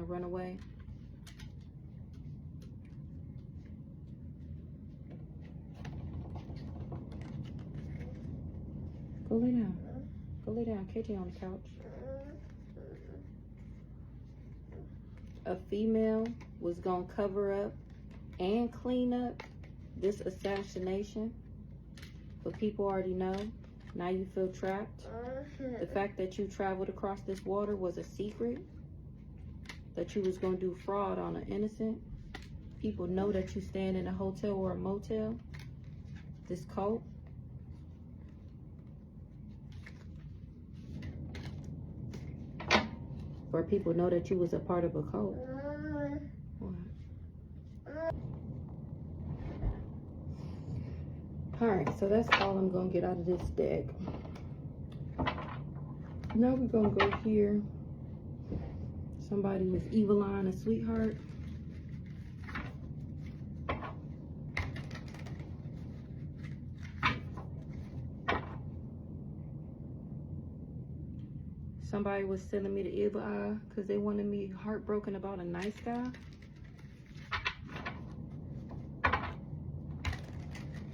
run away. Go lay down. Go lay down. KJ on the couch. A female was going to cover up and clean up this assassination. But people already know. Now you feel trapped. The fact that you traveled across this water was a secret. That you was going to do fraud on an innocent. People know that you stand in a hotel or a motel. This cult. Or people know that you was a part of a cult. What? Alright, so that's all I'm going to get out of this deck. Now we're going to go here. Somebody was evil eye and a sweetheart. Somebody was sending me the evil eye because they wanted me heartbroken about a nice guy.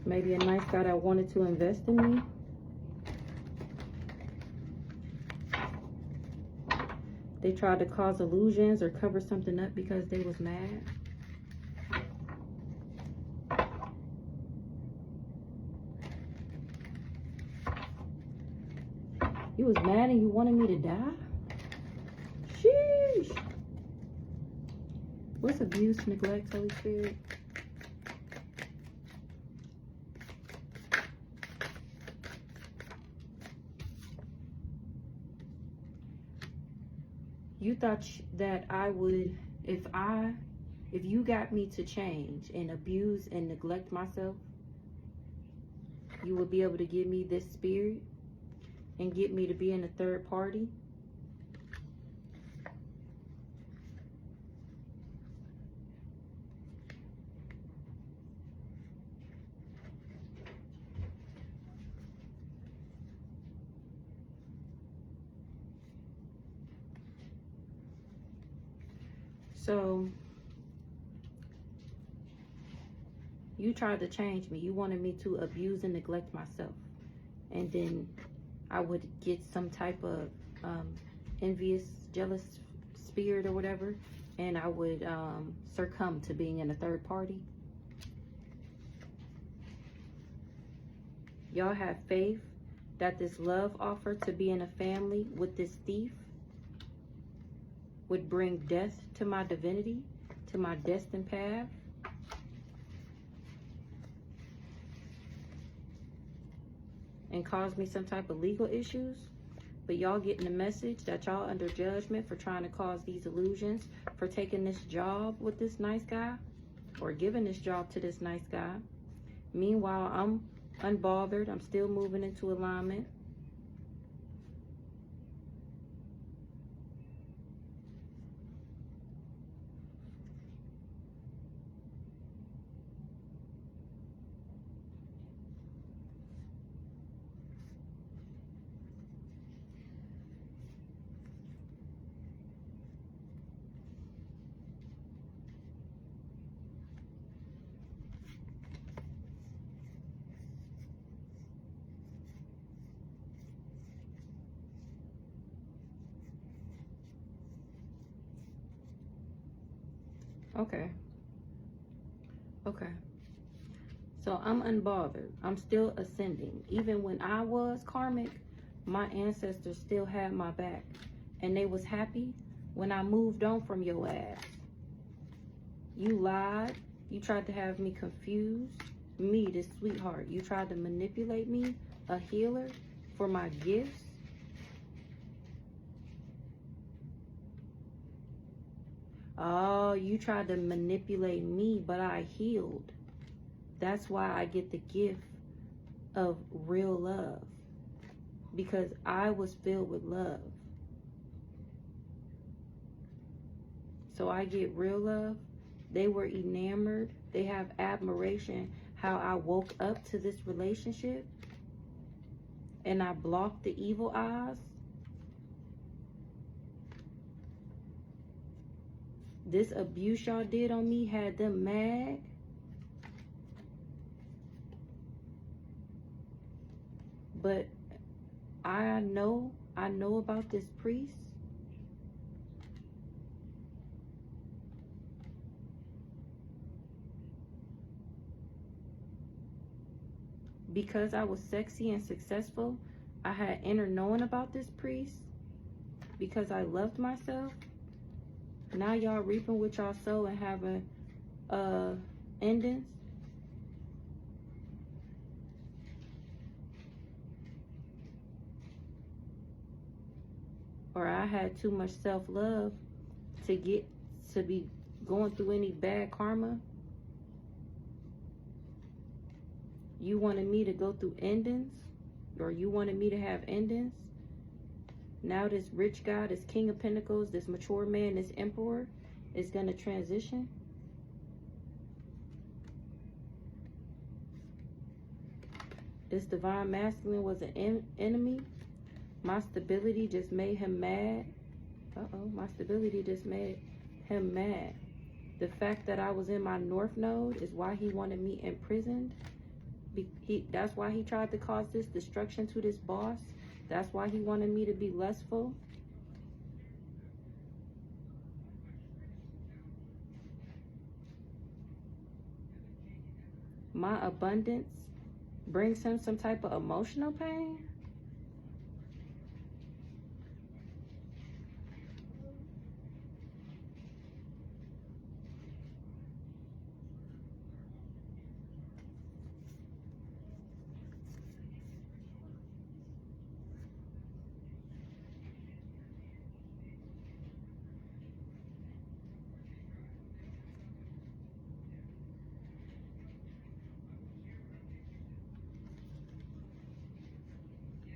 Maybe a nice guy that wanted to invest in me. They tried to cause illusions or cover something up because they was mad. You was mad and you wanted me to die? Sheesh. What's abuse, neglect, Holy Spirit? You thought that I would, if you got me to change and abuse and neglect myself, you would be able to give me this spirit and get me to be in a third party? So, you tried to change me. You wanted me to abuse and neglect myself. And then I would get some type of envious, jealous spirit or whatever. And I would succumb to being in a third party. Y'all have faith that this love offer to be in a family with this thief would bring death to my divinity, to my destined path. And cause me some type of legal issues. But y'all getting the message that y'all under judgment for trying to cause these illusions, for taking this job with this nice guy, or giving this job to this nice guy. Meanwhile, I'm unbothered. I'm still moving into alignment. Okay. So I'm unbothered. I'm still ascending. Even when I was karmic, my ancestors still had my back. And they was happy when I moved on from your ass. You lied. You tried to have me confused. Me, this sweetheart. You tried to manipulate me, a healer, for my gifts. Oh, you tried to manipulate me, but I healed. That's why I get the gift of real love. Because I was filled with love. So I get real love. They were enamored. They have admiration how I woke up to this relationship. And I blocked the evil eyes. This abuse y'all did on me had them mad. But I know about this priest. Because I was sexy and successful, I had inner knowing about this priest. Because I loved myself. Now y'all reaping what y'all sow and having endings. Or I had too much self-love to be going through any bad karma. You wanted me to go through endings, or you wanted me to have endings. Now this rich guy, this King of Pentacles, this mature man, this Emperor is going to transition. This Divine Masculine was an enemy. My stability just made him mad. My stability just made him mad. The fact that I was in my North Node is why he wanted me imprisoned. That's why he tried to cause this destruction to this boss. That's why he wanted me to be lustful. My abundance brings him some type of emotional pain.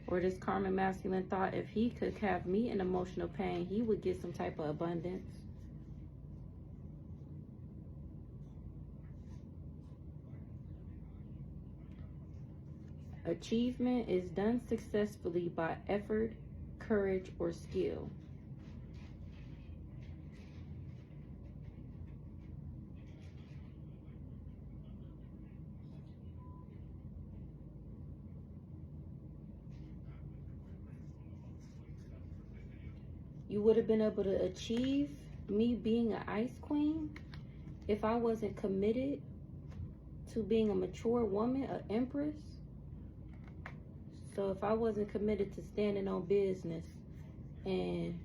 Or this karma masculine thought if he could have me in emotional pain, he would get some type of abundance. Achievement is done successfully by effort, courage, or skill. You would have been able to achieve me being an ice queen if I wasn't committed to being a mature woman, an empress. So if I wasn't committed to standing on business and,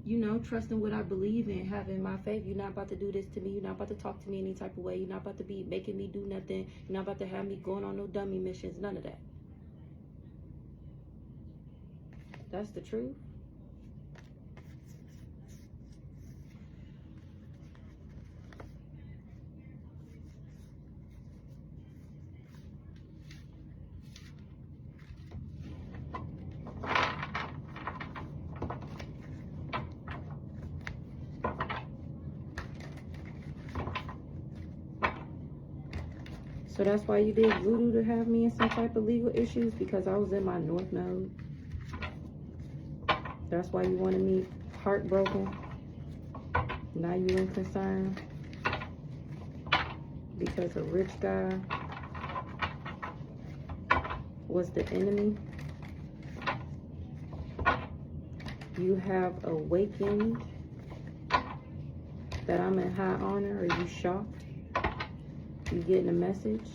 you know, trusting what I believe in, having my faith, you're not about to do this to me, you're not about to talk to me any type of way, you're not about to be making me do nothing, you're not about to have me going on no dummy missions, none of that. That's the truth. So that's why you did voodoo to have me in some type of legal issues, because I was in my North Node. That's why you wanted me heartbroken. Now you in concern because a rich guy was the enemy. You have awakened that I'm in high honor. Are you shocked? You getting a message?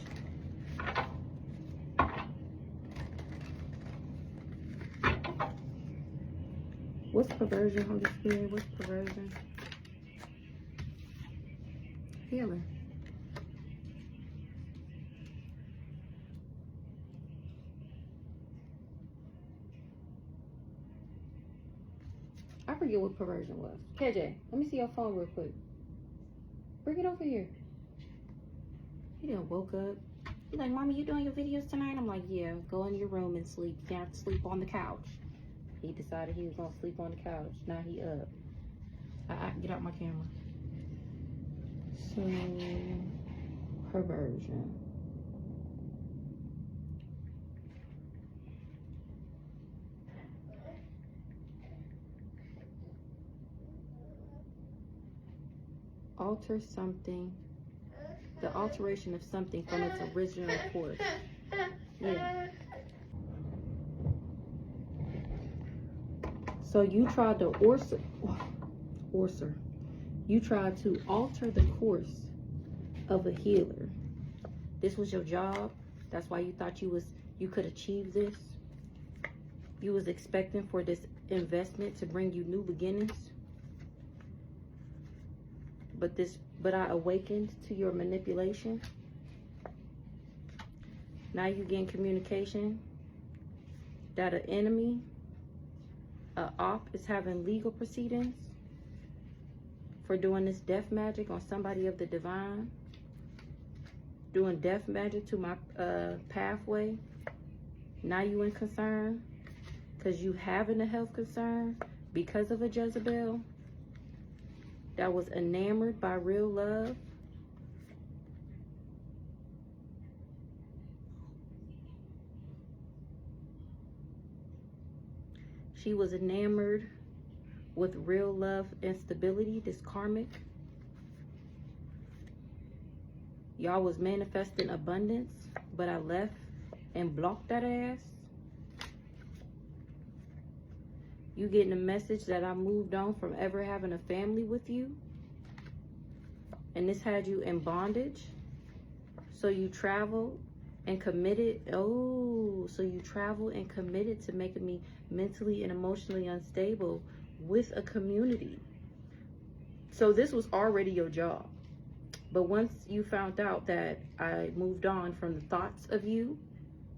What's perversion, Holy Spirit? What's perversion? Healing. I forget what perversion was. KJ, let me see your phone real quick. Bring it over here. He done woke up. He's like, Mommy, you doing your videos tonight? I'm like, yeah, go in your room and sleep. You can't sleep on the couch. He decided he was gonna sleep on the couch. Now he up. Get out my camera. So, perversion. alter something, the alteration of something from its original course. Yeah. So you tried to you tried to alter the course of a healer. This was your job. That's why you thought you could achieve this. You was expecting for this investment to bring you new beginnings. But I awakened to your manipulation. Now you getting communication that an enemy, a op, is having legal proceedings for doing this death magic on somebody of the divine. Doing death magic to my pathway. Now you in concern because you having a health concern because of a Jezebel that was enamored by real love. She was enamored with real love and stability, this karmic. Y'all was manifesting abundance, but I left and blocked that ass. You getting a message that I moved on from ever having a family with you. And this had you in bondage. So you traveled and committed. Oh, so you traveled and committed to making me mentally and emotionally unstable with a community. So this was already your job. But once you found out that I moved on from the thoughts of you,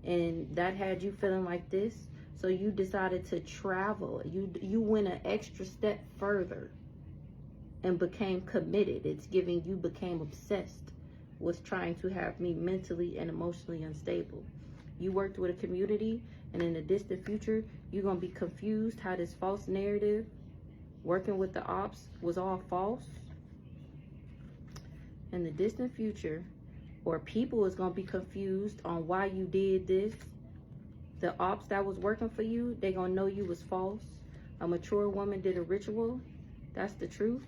and that had you feeling like this, so you decided to travel. You went an extra step further and became committed. It's giving you became obsessed with trying to have me mentally and emotionally unstable. You worked with a community, and in the distant future, you're going to be confused how this false narrative, working with the ops, was all false. In the distant future, or people is going to be confused on why you did this. The ops that was working for you, they going to know you was false. A mature woman did a ritual. That's the truth.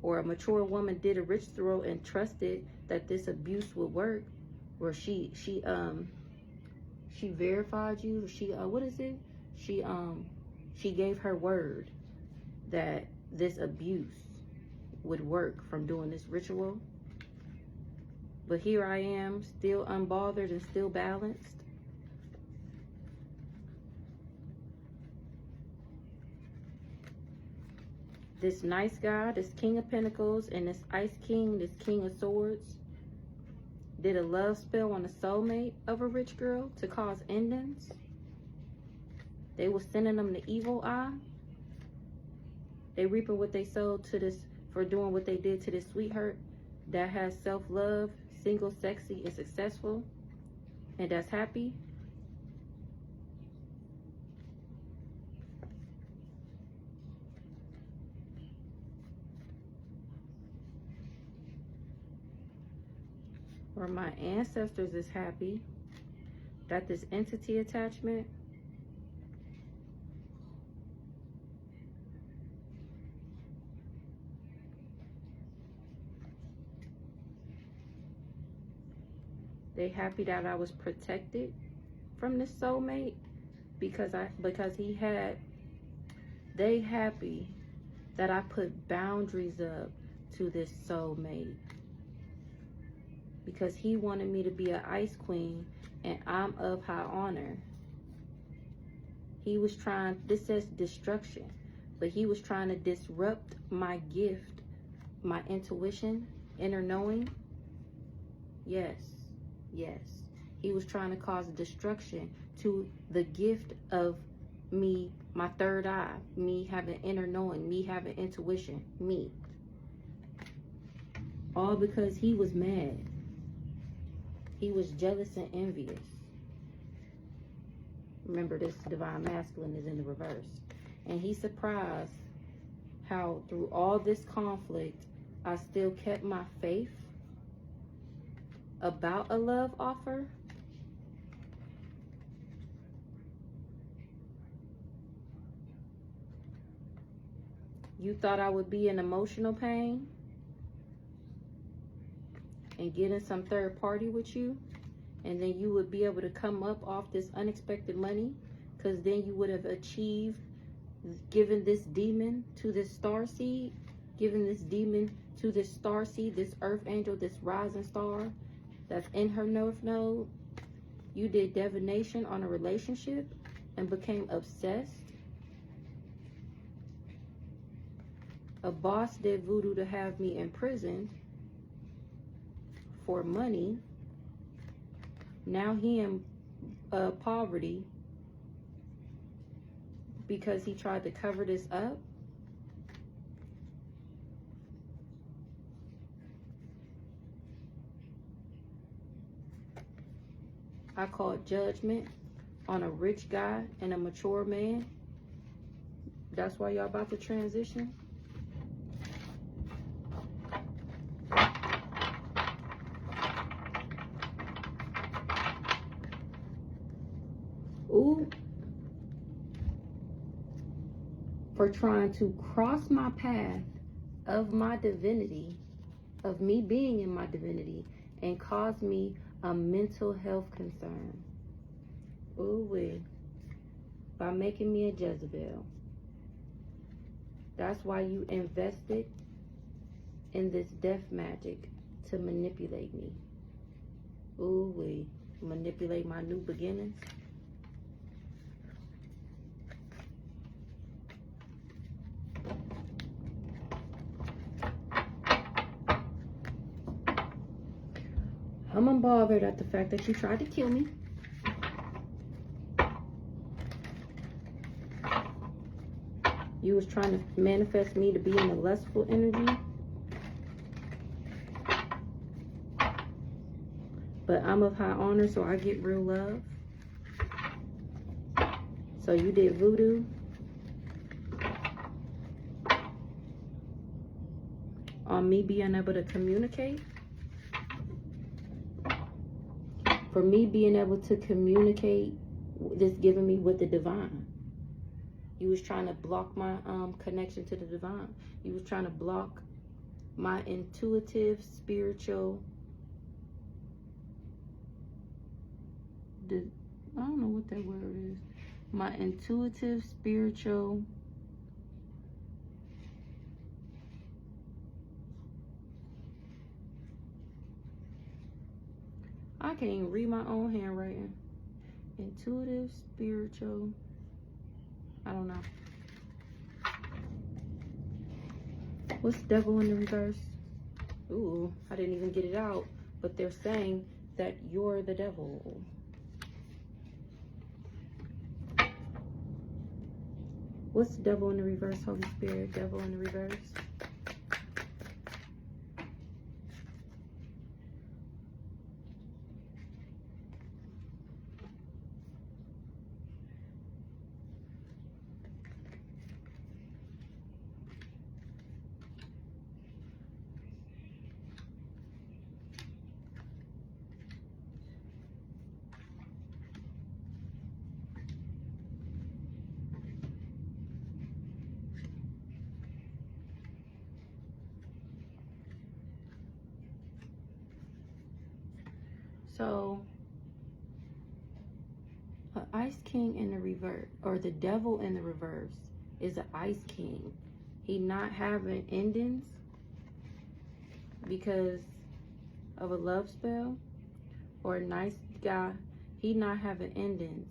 Or a mature woman did a ritual and trusted that this abuse would work. Or she verified you. What is it? She gave her word that this abuse would work from doing this ritual. But here I am, still unbothered and still balanced. This nice guy, this King of Pentacles, and this Ice King, this King of Swords, did a love spell on the soulmate of a rich girl to cause endings. They were sending them the evil eye. They reaping what they sowed to this, for doing what they did to this sweetheart that has self-love, single, sexy, and successful, and that's happy. Or my ancestors is happy that this entity attachment they happy that I was protected from this soulmate because they happy that I put boundaries up to this soulmate. Because he wanted me to be an ice queen and I'm of high honor. He was trying, this says destruction, but he was trying to disrupt my gift, my intuition, inner knowing. Yes, yes. He was trying to cause destruction to the gift of me, my third eye, me having inner knowing, me having intuition, me. All because he was mad. He was jealous and envious. Remember, this divine masculine is in the reverse. And he's surprised how through all this conflict, I still kept my faith about a love offer. You thought I would be in emotional pain and get in some third party with you, and then you would be able to come up off this unexpected money, because then you would have achieved giving this demon to this star seed, giving this demon to this star seed, this earth angel, this rising star that's in her north node. You did divination on a relationship and became obsessed. A boss did voodoo to have me imprisoned for money. Now he in poverty because he tried to cover this up. I called judgment on a rich guy and a mature man. That's why y'all about to transition. Ooh. For trying to cross my path of my divinity, of me being in my divinity, and cause me a mental health concern. Ooh wee. By making me a Jezebel. That's why you invested in this death magic to manipulate me. Ooh wee. Manipulate my new beginnings. I'm unbothered at the fact that you tried to kill me. You was trying to manifest me to be in a lustful energy. But I'm of high honor, so I get real love. So you did voodoo. On me being able to communicate. For me being able to communicate, this giving me with the divine. You was trying to block my connection to the divine. You was trying to block my intuitive, spiritual, I don't know what that word is. My intuitive, spiritual, I can't even read my own handwriting. Intuitive, spiritual, I don't know. What's devil in the reverse? Ooh, I didn't even get it out. But they're saying that you're the devil. What's devil in the reverse, Holy Spirit? Devil in the reverse. So, an ice king in the reverse, or the devil in the reverse, is an ice king. He not having endings because of a love spell, or a nice guy, he not having endings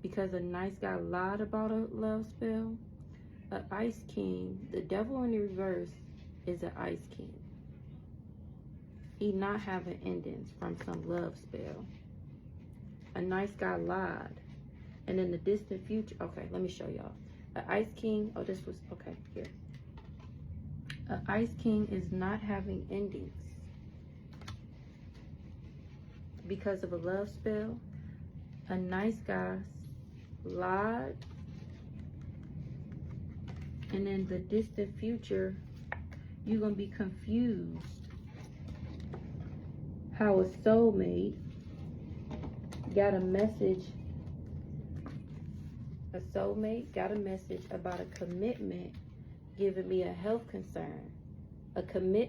because a nice guy lied about a love spell. An ice king, the devil in the reverse, is an ice king. He not having endings from some love spell. A nice guy lied. And in the distant future, okay, let me show y'all. An ice king, oh, this was, okay, here. An ice king is not having endings because of a love spell. A nice guy lied. And in the distant future, you're going to be confused how a soulmate got a message. A soulmate got a message about a commitment giving me a health concern.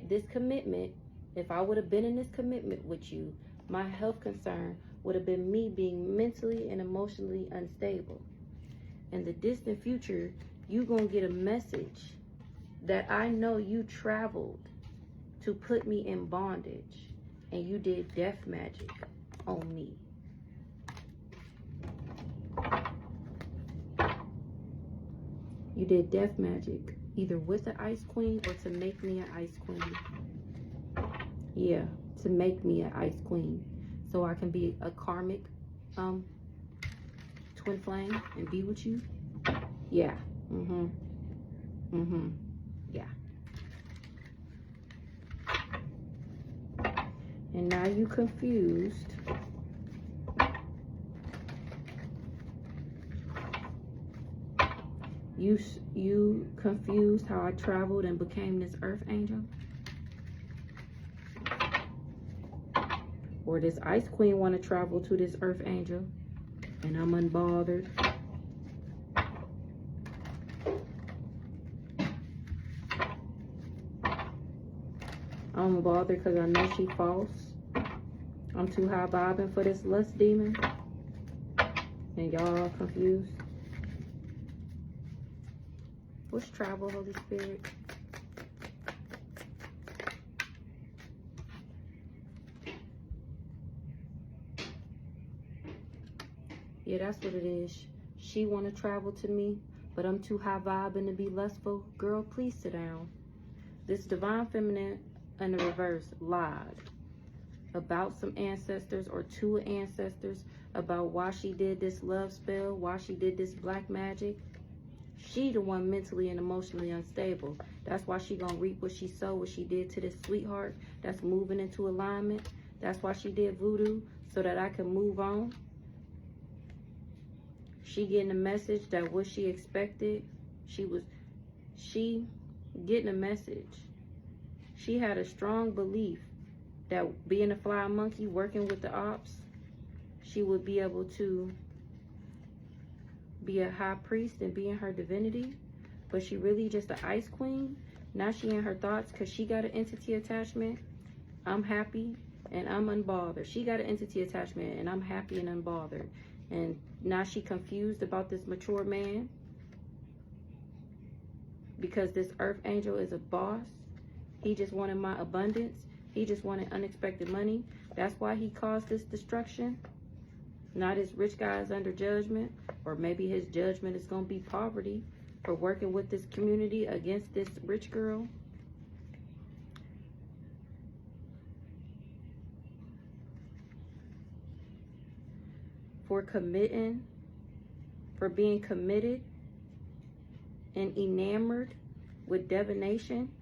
This commitment If I would have been in this commitment with you, my health concern would have been me being mentally and emotionally unstable. In the distant future, you gonna get a message that I know you traveled to put me in bondage, and you did death magic on me. You did death magic, either with the Ice Queen or to make me an Ice Queen. Yeah, to make me an Ice Queen, so I can be a karmic twin flame and be with you. Yeah. Yeah. And now you confused. You confused how I traveled and became this earth angel? Or this Ice Queen want to travel to this earth angel and I'm unbothered? I'm unbothered because I know she false. I'm too high vibing for this lust demon. And y'all confused. What's travel, Holy Spirit? Yeah, that's what it is. She want to travel to me, but I'm too high vibing to be lustful. Girl, please sit down. This divine feminine in the reverse lied about some ancestors or two ancestors about why she did this love spell, why she did this black magic. She the one mentally and emotionally unstable. That's why she gonna reap what she sowed, what she did to this sweetheart that's moving into alignment. That's why she did voodoo, so that I can move on. She getting a message that what she expected, she getting a message. She had a strong belief that being a fly monkey, working with the ops, she would be able to be a high priest and be in her divinity, but she really just an Ice Queen. Now she in her thoughts because she got an entity attachment. I'm happy and I'm unbothered. She got an entity attachment and I'm happy and unbothered. And now she confused about this mature man because this earth angel is a boss. He just wanted my abundance. He just wanted unexpected money. That's why he caused this destruction. Now this rich guy is under judgment, or maybe his judgment is going to be poverty for working with this community against this rich girl. For committing, for being committed and enamored with divination.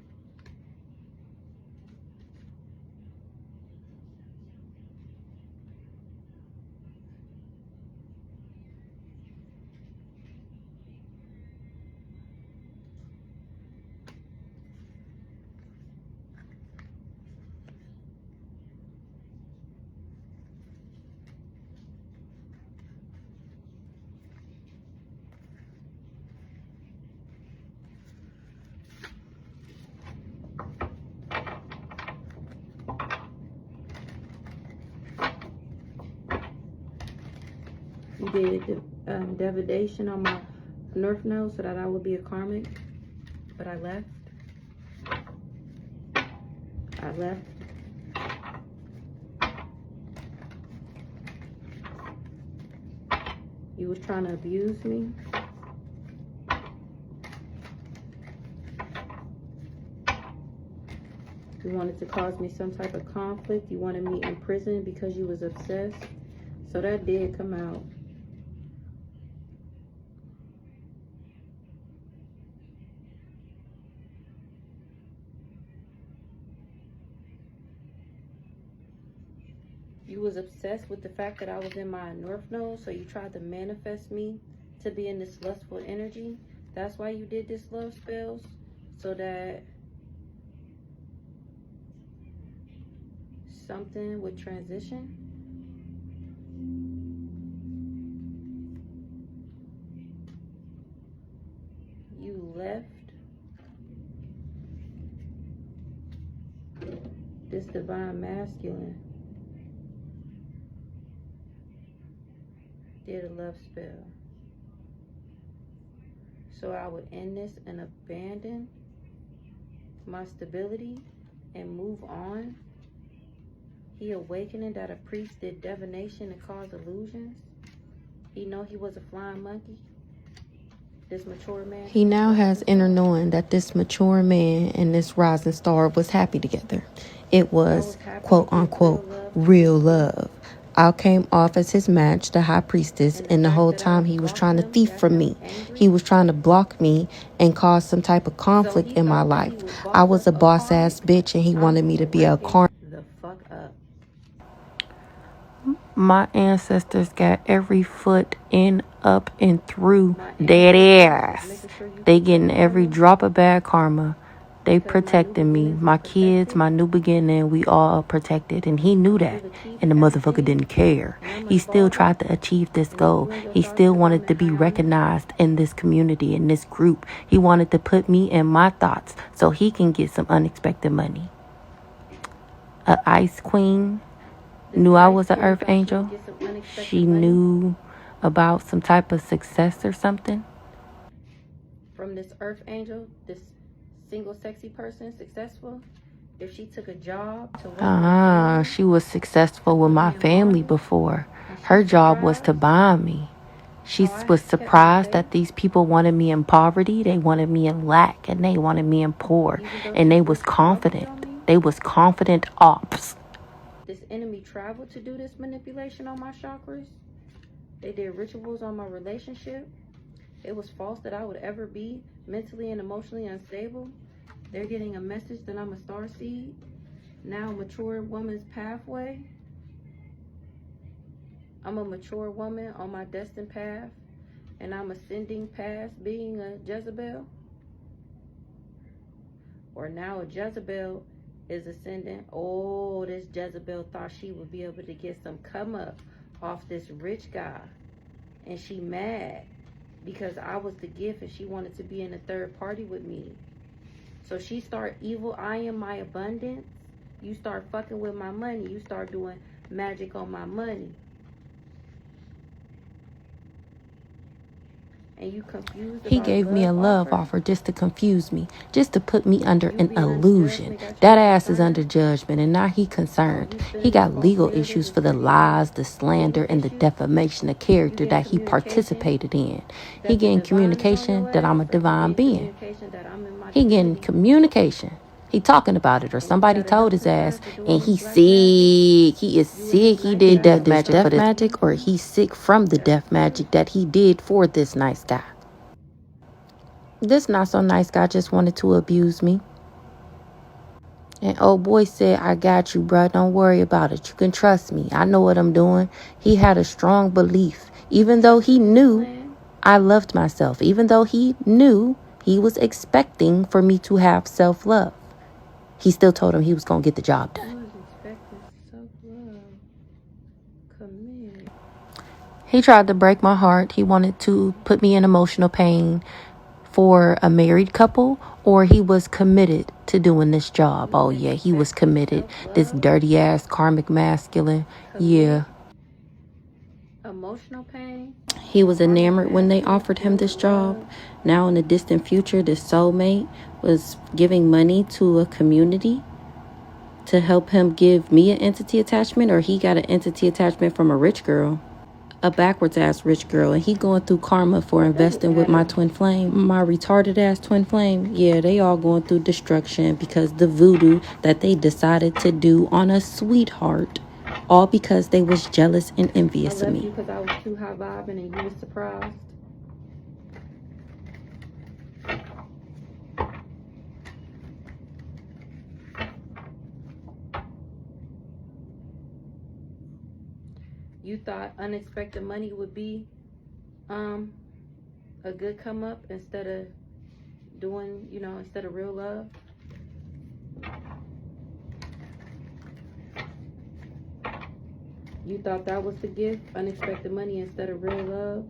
You did divination on my North Node so that I would be a karmic, but I left. I left. You was trying to abuse me. You wanted to cause me some type of conflict. You wanted me in prison because you was obsessed. So that did come out. You was obsessed with the fact that I was in my North Node, so you tried to manifest me to be in this lustful energy. That's why you did this love spells, so that something would transition. You left. This divine masculine did a love spell. So I would end this and abandon my stability and move on. He awakening that a priest did divination and caused illusions. He know he was a flying monkey. This mature man. He now has inner knowing that this mature man and this rising star was happy together. It was, quote unquote, real love. I came off as his match, the high priestess, and the whole time he was trying to thief from me. He was trying to block me and cause some type of conflict in my life. I was a boss ass bitch and he wanted me to be a corn. The fuck up. My ancestors got every foot in, up, and through dead ass. They getting every drop of bad karma. They protecting me, my kids, my new beginning, we all protected. And he knew that. And the motherfucker didn't care. He still tried to achieve this goal. He still wanted to be recognized in this community, in this group. He wanted to put me in my thoughts so he can get some unexpected money. A ice queen knew I was an earth angel. She knew about some type of success or something. From this earth angel, this single sexy person, successful, if she took a job to She was successful with my family before. Her job was to bind me. She was surprised that these people wanted me in poverty, they wanted me in lack, and they wanted me in poor. And they was confident. They was confident ops. This enemy traveled to do this manipulation on my chakras. They did rituals on my relationship. It was false that I would ever be mentally and emotionally unstable. They're getting a message that I'm a starseed. Now a mature woman's pathway. I'm a mature woman on my destined path. And I'm ascending past being a Jezebel. Or now a Jezebel is ascending. Oh, this Jezebel thought she would be able to get some come up off this rich guy. And she mad because I was the gift and she wanted to be in a third party with me. So she start evil. I am my abundance. You start fucking with my money. You start doing magic on my money. And you confused. He gave me a love offer just to confuse me, just to put me under an illusion. That ass is under judgment, and now he concerned. He got legal issues for the lies, the slander, and the defamation of character that he participated in. He getting communication that I'm a divine being. He getting communication. He talking about it, or somebody told his ass, and he's sick. He is sick. He did death magic, or he's sick from the death magic that he did for this nice guy. This not so nice guy just wanted to abuse me. And old boy said, I got you, bruh. Don't worry about it. You can trust me. I know what I'm doing. He had a strong belief, even though he knew I loved myself, even though he knew he was expecting for me to have self-love. He still told him he was going to get the job done. He tried to break my heart. He wanted to put me in emotional pain for a married couple, or he was committed to doing this job. Oh, yeah, he was committed. This dirty-ass karmic masculine. Yeah. Emotional pain. He was enamored when they offered him this job. Now in the distant future, this soulmate was giving money to a community to help him give me an entity attachment, or he got an entity attachment from a rich girl, a backwards ass rich girl, and he going through karma for investing with my twin flame, my retarded ass twin flame. Yeah, they all going through destruction because the voodoo that they decided to do on a sweetheart, all because they was jealous and envious of me. Because I was too high vibing and you was surprised. You thought unexpected money would be a good come up instead of doing, instead of real love. You thought that was the gift, unexpected money instead of real love.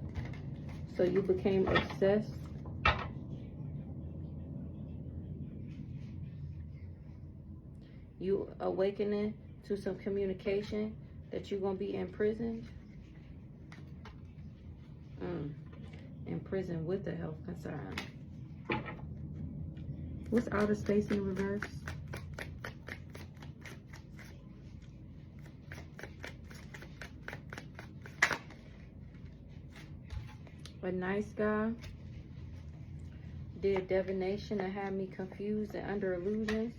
So you became obsessed. You awakening to some communication that you're going to be imprisoned. In prison with a health concern. What's outer space in reverse? A nice guy did divination and had me confused and under illusions.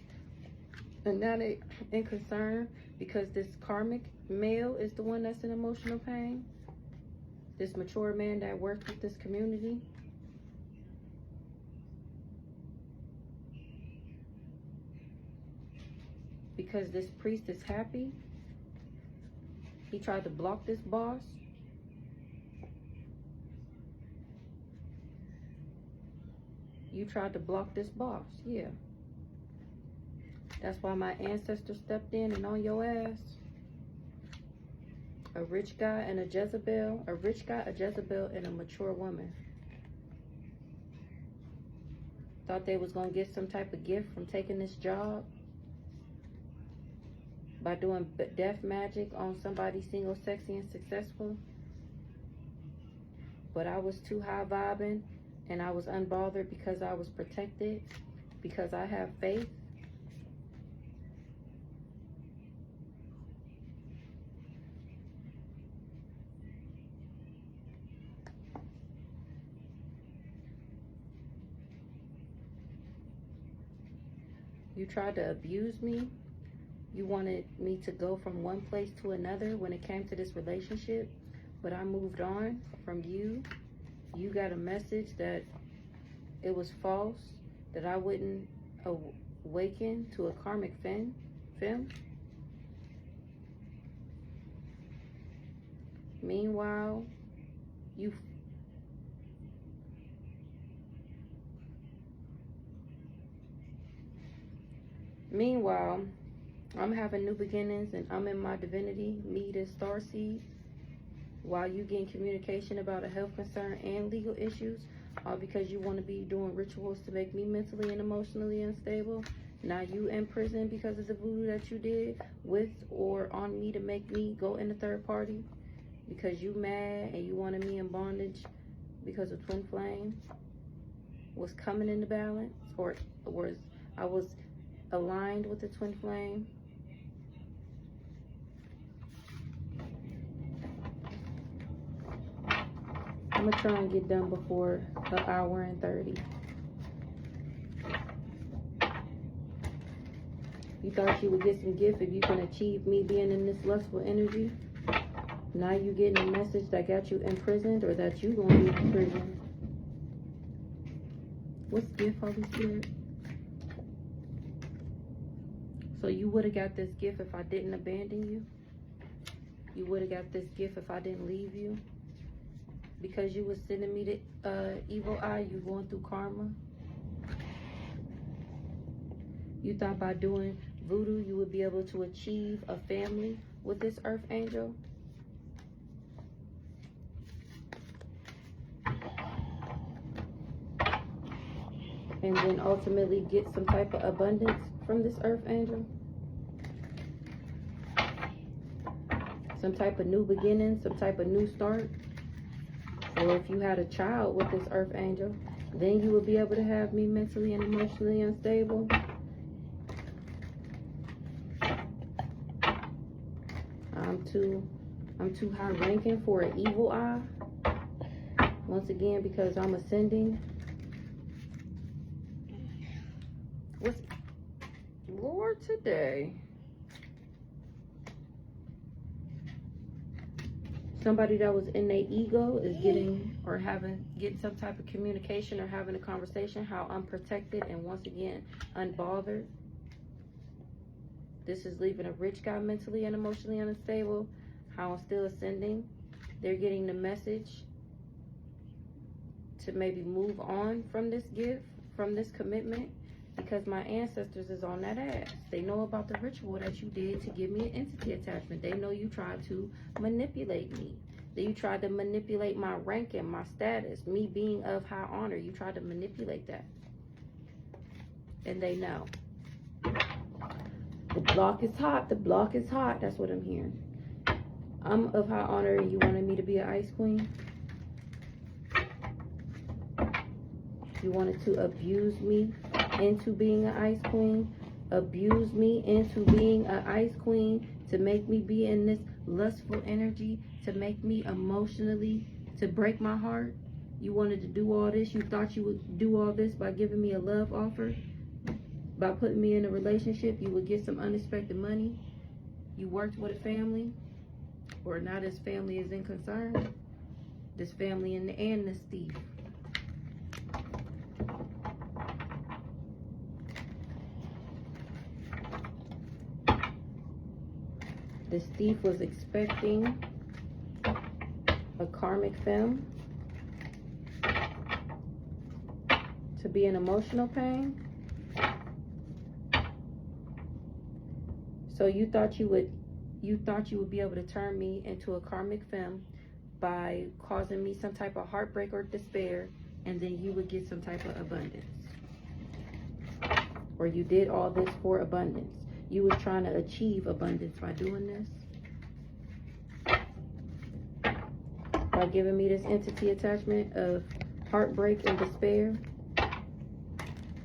And now they in concern because this karmic male is the one that's in emotional pain. This mature man that worked with this community. Because this priest is happy. He tried to block this boss. You tried to block this boss, yeah. That's why my ancestors stepped in and on your ass. A rich guy and a Jezebel. A rich guy, a Jezebel, and a mature woman. Thought they was gonna get some type of gift from taking this job. By doing death magic on somebody single, sexy, and successful. But I was too high vibing. And I was unbothered because I was protected. Because I have faith. You tried to abuse me. You wanted me to go from one place to another when it came to this relationship. But I moved on from you. You got a message that it was false. That I wouldn't awaken to a karmic femme. Meanwhile, I'm having new beginnings and I'm in my divinity, me this starseed, while you getting communication about a health concern and legal issues, all because you want to be doing rituals to make me mentally and emotionally unstable. Now you in prison because of the voodoo that you did with or on me to make me go in the third party because you mad and you wanted me in bondage because of twin flame was coming into balance, or was I was aligned with the twin flame. I'm gonna try and get done before an hour and 30. You thought you would get some gift if you can achieve me being in this lustful energy. Now you getting a message that got you imprisoned or that you gonna be in prison. What's gift, Holy Spirit? So you would have got this gift if I didn't abandon you. You would have got this gift if I didn't leave you. Because you was sending me the evil eye, you going through karma. You thought by doing voodoo you would be able to achieve a family with this earth angel. And then ultimately get some type of abundance from this earth angel. Some type of new beginning, some type of new start. Or if you had a child with this earth angel, then you would be able to have me mentally and emotionally unstable. I'm too high ranking for an evil eye. Once again, because I'm ascending. What's Lord today? Somebody that was in their ego is getting some type of communication or having a conversation, how I'm protected and once again unbothered. This is leaving a rich guy mentally and emotionally unstable, how I'm still ascending. They're getting the message to maybe move on from this gift, from this commitment, because my ancestors is on that ass. They know about the ritual that you did to give me an entity attachment. They know you tried to manipulate me. That you tried to manipulate my ranking, my status, me being of high honor. You tried to manipulate that. And they know. The block is hot. The block is hot. That's what I'm hearing. I'm of high honor and you wanted me to be an ice queen. You wanted to abuse me into being an ice queen. Abuse me into being an ice queen to make me be in this lustful energy, to make me emotionally, to break my heart. You wanted to do all this. You thought you would do all this by giving me a love offer. By putting me in a relationship, you would get some unexpected money. You worked with a family, or not as family is in concern. This family and this thief. This thief was expecting a karmic femme to be in emotional pain. So you thought you would be able to turn me into a karmic femme by causing me some type of heartbreak or despair, and then you would get some type of abundance. Or you did all this for abundance. You was trying to achieve abundance by doing this. By giving me this entity attachment of heartbreak and despair.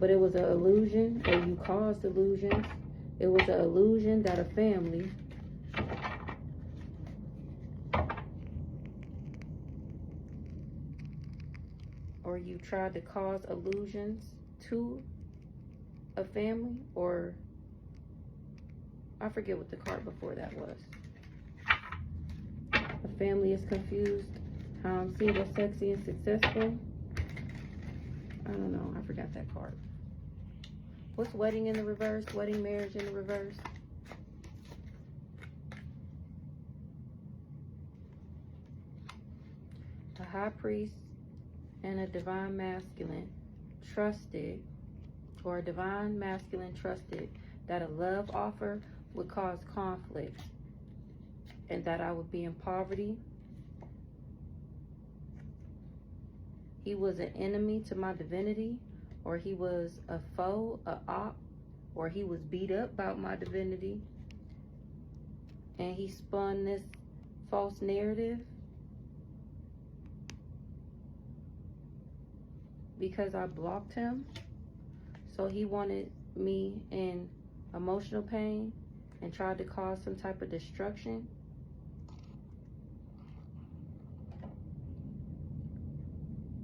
But it was an illusion, or you caused illusions. It was an illusion that a family or you tried to cause illusions to a family, or I forget what the card before that was. A family is confused. How I'm single, sexy, and successful. I don't know. I forgot that card. What's wedding in the reverse? Wedding, marriage in the reverse. A high priest and a divine masculine trusted, or a divine masculine trusted that a love offer would cause conflict and that I would be in poverty. He was an enemy to my divinity, or he was a foe, a op, or he was beat up about my divinity. And he spun this false narrative because I blocked him. So he wanted me in emotional pain and tried to cause some type of destruction.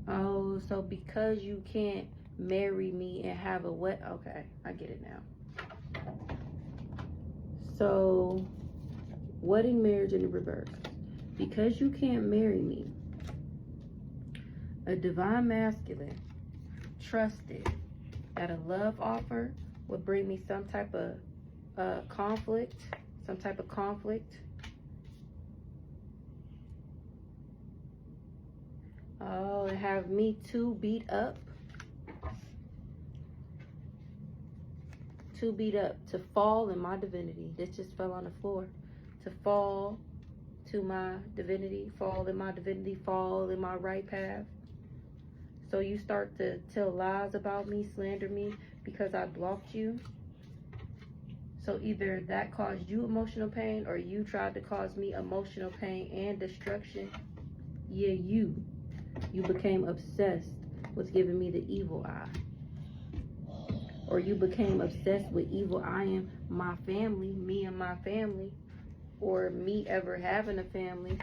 Oh, so because you can't marry me and have a okay, I get it now. So, wedding, marriage in the reverse. Because you can't marry me, a divine masculine trusted that a love offer would bring me some type of conflict, Oh, and have me too beat up. To fall in my divinity. This just fell on the floor. To fall to my divinity, fall in my divinity, fall in my right path. So you start to tell lies about me, slander me because I blocked you. So either that caused you emotional pain, or you tried to cause me emotional pain and destruction. Yeah, you became obsessed with giving me the evil eye. Or you became obsessed with evil eyeing my family, me and my family, or me ever having a family.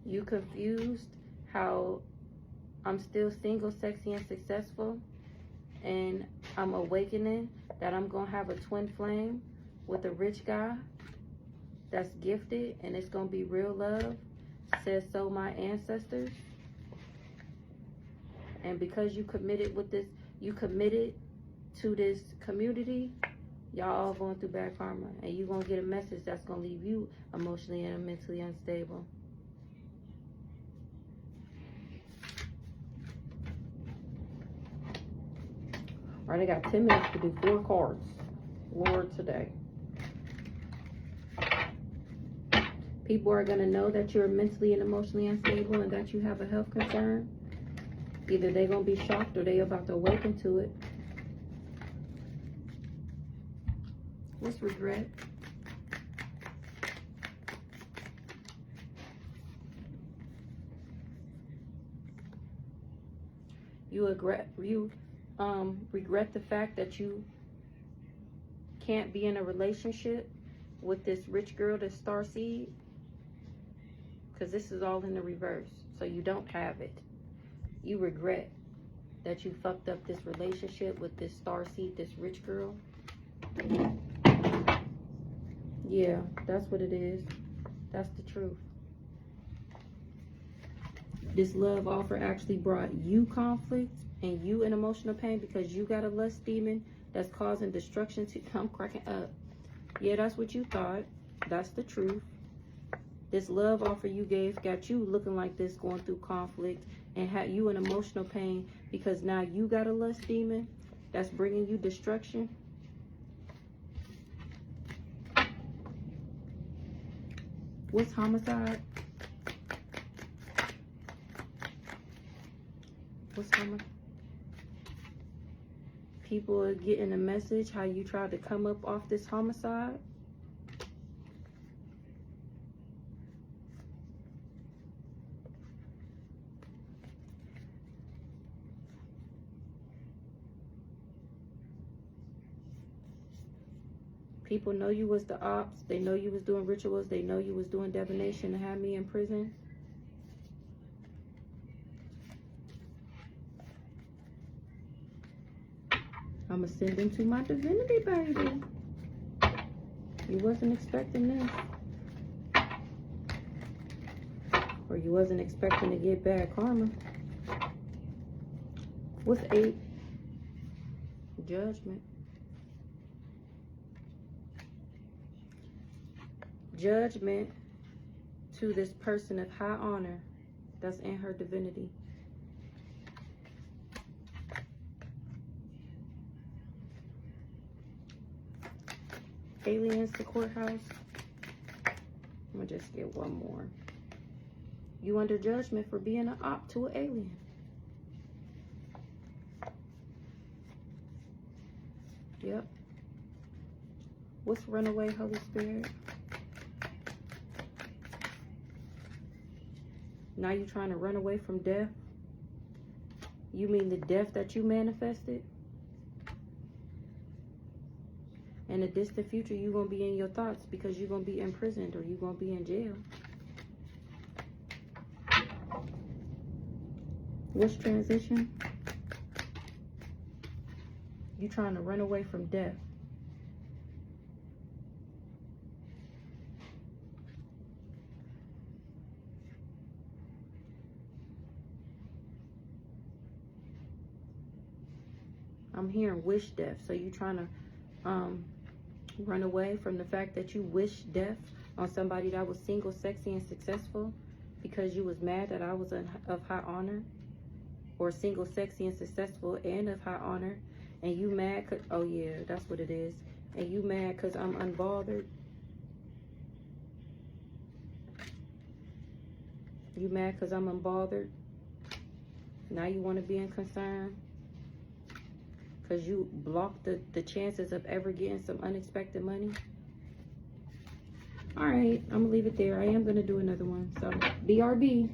You confused how I'm still single, sexy, and successful, and I'm awakening that I'm gonna have a twin flame with a rich guy that's gifted, and it's gonna be real love. Says so my ancestors. And because you committed to this community, y'all all going through bad karma, and you gonna get a message that's gonna leave you emotionally and mentally unstable. All right, I got 10 minutes to do 4 cards. Lord, today. People are going to know that you're mentally and emotionally unstable and that you have a health concern. Either they gonna be shocked or they about to awaken to it. What's regret? You regret the fact that you can't be in a relationship with this rich girl that's starseed, because this is all in the reverse. So you don't have it. You regret that you fucked up this relationship with this starseed, this rich girl. Yeah, that's what it is. That's the truth. This love offer actually brought you conflict and you in emotional pain because you got a lust demon that's causing destruction to come cracking up. Yeah, that's what you thought. That's the truth. This love offer you gave got you looking like this, going through conflict, and had you in emotional pain because now you got a lust demon that's bringing you destruction. What's homicide? What's homicide? People are getting a message how you tried to come up off this homicide. People know you was the ops. They know you was doing rituals. They know you was doing divination to have me in prison. I'm ascending to my divinity, baby. You wasn't expecting this. Or you wasn't expecting to get bad karma. What's 8? Judgment. Judgment to this person of high honor that's in her divinity. Aliens to courthouse. I'm gonna just get one more. You under judgment for being an op to an alien. Yep. What's runaway, Holy Spirit? Now you're trying to run away from death? You mean the death that you manifested? In the distant future, you're going to be in your thoughts because you're going to be imprisoned or you're going to be in jail. What's transition? You're trying to run away from death. I'm hearing wish death. So you're trying to run away from the fact that you wish death on somebody that was single, sexy, and successful because you was mad that I was of high honor, or single, sexy, and successful and of high honor, and you mad cause, oh yeah, that's what it is, and you mad because I'm unbothered. You mad because I'm unbothered. Now you want to be in concern because you blocked the chances of ever getting some unexpected money. All right, I'm gonna leave it there. I am gonna do another one. So BRB.